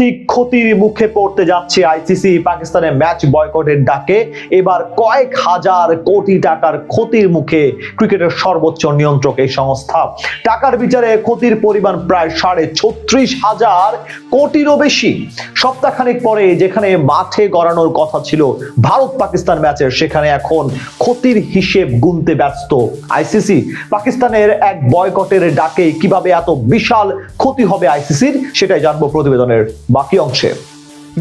আর্থিক ক্ষতির মুখে পড়তে যাচ্ছে আইসিসি। পাকিস্তানের ম্যাচ বয়কটের ডাকে এবার কয়েক হাজার কোটি টাকার ক্ষতির মুখে ক্রিকেটের সর্বোচ্চ নিয়ন্ত্রক এই সংস্থা। টাকার বিচারে ক্ষতির পরিমাণ প্রায় 36,500 কোটিরও বেশি। সপ্তাহখানেক পরে যেখানে মাঠে গড়ানোর কথা ছিল ভারত পাকিস্তান ম্যাচের, সেখানে এখন ক্ষতির হিসেব গুনতে ব্যস্ত আইসিসি। পাকিস্তানের এক বয়কটের ডাকে কিভাবে এত বিশাল ক্ষতি হবে আইসিসির, সেটাই জানবো প্রতিবেদনের বাকি অংশে।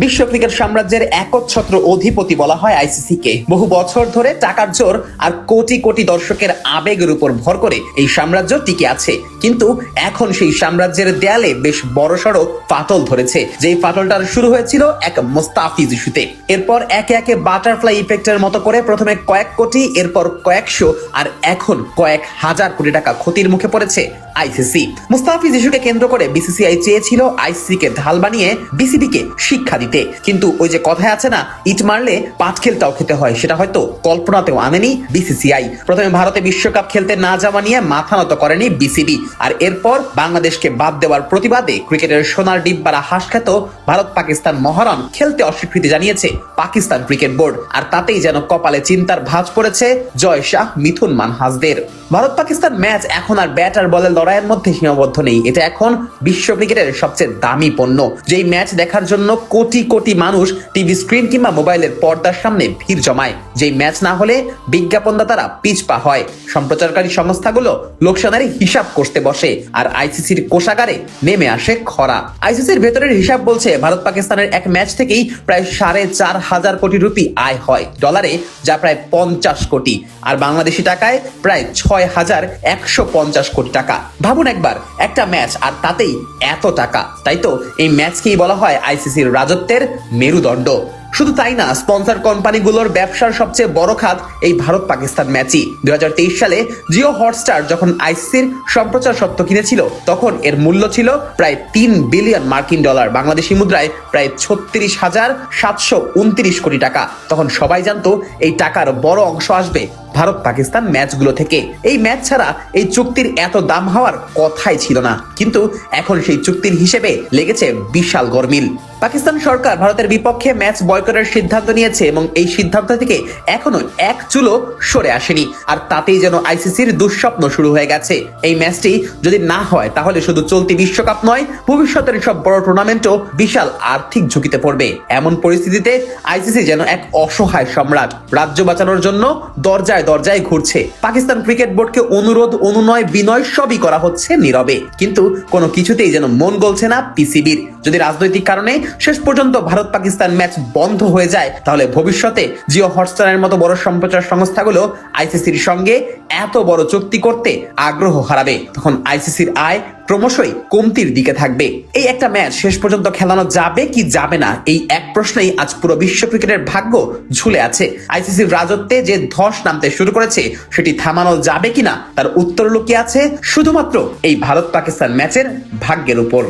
বিশ্ব ক্রিকেট সাম্রাজ্যের একচ্ছত্র অধিপতি বলা হয় আইসিসিকে। বহু বছর ধরে টাকার জোর আর কোটি কোটি দর্শকের আবেগের উপর ভর করে এই সাম্রাজ্য টিকে আছে। কিন্তু এখন সেই সাম্রাজ্যের দেয়ালে বেশ বড়সড় ফাটল ধরেছে। যেই ফাটলটার শুরু হয়েছিল এক মোস্তাফিজ ইস্যুতে, এরপর একে একে বাটারফ্লাই ইফেক্টের মতো করে প্রথমে কয়েক কোটি, এরপর কয়েকশো, আর এখন কয়েক হাজার কোটি টাকা ক্ষতির মুখে পড়েছে আইসিসি। মুস্তাফিজ ইস্যুকে কেন্দ্র করে বিসিসিআই চেয়েছিল আইসিসিকে ঢাল বানিয়ে বিসিবিকে শিক্ষা দিতে, কিন্তু ওই যে কথায় আছে না, ইট মারলে পাটকেলটাও খেতে হয়, সেটা হয়তো কল্পনাতেও আনেনি বিসিসিআই। প্রথমে ভারতে বিশ্বকাপ খেলতে না যাওয়া নিয়ে মাথা নত করেনি বিসিবি, আর এরপর বাংলাদেশকে বাদ দেওয়ার প্রতিবাদে ক্রিকেটের সোনার ডিব্বারা হাসখ্যাত ভারত পাকিস্তান মহারণ খেলতে অস্বীকৃতি জানিয়েছে পাকিস্তান ক্রিকেট বোর্ড। আর তাতেই যেন কপালে চিন্তার ভাঁজ পড়েছে জয় শাহ, মিথুন মানহাসদের। ভারত পাকিস্তান ম্যাচ এখন আর ব্যাট আর বলের লড়াইয়ের মধ্যে সীমাবদ্ধ নেই। এটা এখন বিশ্ব ক্রিকেটের সবচেয়ে দামি পণ্য। যেই ম্যাচ দেখার জন্য কোটি কোটি মানুষ টিভি স্ক্রিন কিংবা মোবাইলের পর্দার সামনে ভিড় জমায়, যেই ম্যাচ না হলে বিজ্ঞাপনদাতারা পিছপা হয়, সম্প্রচারকারী সংস্থাগুলো লোকসানের হিসাব করতে বসে, আর আইসিসির কোষাগারে নেমে আসে খরা। আইসিসির ভেতরের হিসাব বলছে ভারত পাকিস্তানের এক ম্যাচ থেকেই প্রায় 4,500 কোটি রুপি আয় হয় ডলারে, যা প্রায় 50 কোটি, আর বাংলাদেশি টাকায় প্রায় 6,150 কোটি টাকা। ভাবুন একবার, একটা ম্যাচ আর তাতেই এত টাকা। তাই তো এই ম্যাচকেই বলা হয় আইসিসির রাজত্বের মেরুদণ্ড। শুধু তাই না, স্পন্সর কোম্পানিগুলোর ব্যবসার সবচেয়ে বড় খাত এই ভারত পাকিস্তান ম্যাচই। 2023 সালে জিও হটস্টার যখন আইসিসির সম্প্রচার সত্ত্ব কিনেছিল, তখন এর মূল্য ছিল প্রায় 3 বিলিয়ন মার্কিন ডলার, বাংলাদেশি মুদ্রায় প্রায় 36,729 কোটি টাকা। তখন সবাই জানতো এই টাকার বড় অংশ আসবে ভারত পাকিস্তান ম্যাচগুলো থেকে। এই ম্যাচ ছাড়া এই চুক্তির এত দাম হওয়ার কথাই ছিল না, কিন্তু এখন সেই চুক্তির হিসেবে লেগেছে বিশাল গরমিল। পাকিস্তান সরকার ভারতের বিপক্ষে ম্যাচ বয়কটের সিদ্ধান্ত নিয়েছে এবং এই সিদ্ধান্ত থেকে এখনো এক চুলো সরে আসেনি, আর তাতেই যেন আইসিসির দুঃস্বপ্ন শুরু হয়ে গেছে। এই ম্যাচটি যদি না হয় তাহলে শুধু চলতি বিশ্বকাপ নয়, ভবিষ্যতের সব বড় টুর্নামেন্টও বিশাল আর্থিক ঝুঁকিতে পড়বে। এমন পরিস্থিতিতে আইসিসি যেন এক অসহায় সম্রাট, রাজ্য বাঁচানোর জন্য দরজায় দরজায় ঘুরছে। পাকিস্তান ক্রিকেট বোর্ডকে অনুরোধ, অনুনয়, বিনয় সবই করা হচ্ছে নীরবে, কিন্তু কোনো কিছুতেই যেন মন গলছে না পিসিবির। যদি রাজনৈতিক কারণে শেষ পর্যন্ত ভারত পাকিস্তান ম্যাচ বন্ধ হয়ে যায়, তাহলে ভবিষ্যতে জিও হটস্টারের মতো বড় সম্প্রচার সংস্থাগুলো আইসিসির সঙ্গে এত বড় চুক্তি করতে আগ্রহ হারাবে। তখন আইসিসির আয় ক্রমশই কমতির দিকে থাকবে। এই একটা ম্যাচ শেষ পর্যন্ত খেলানো যাবে কি যাবে না, এই এক প্রশ্নেই আজ পুরো বিশ্ব ক্রিকেটের ভাগ্য ঝুলে আছে। আইসিসির রাজত্বে যে ধস নামতে শুরু করেছে, সেটি থামানো যাবে কিনা তার উত্তর লুকিয়ে আছে শুধুমাত্র এই ভারত পাকিস্তান ম্যাচের ভাগ্যের উপর।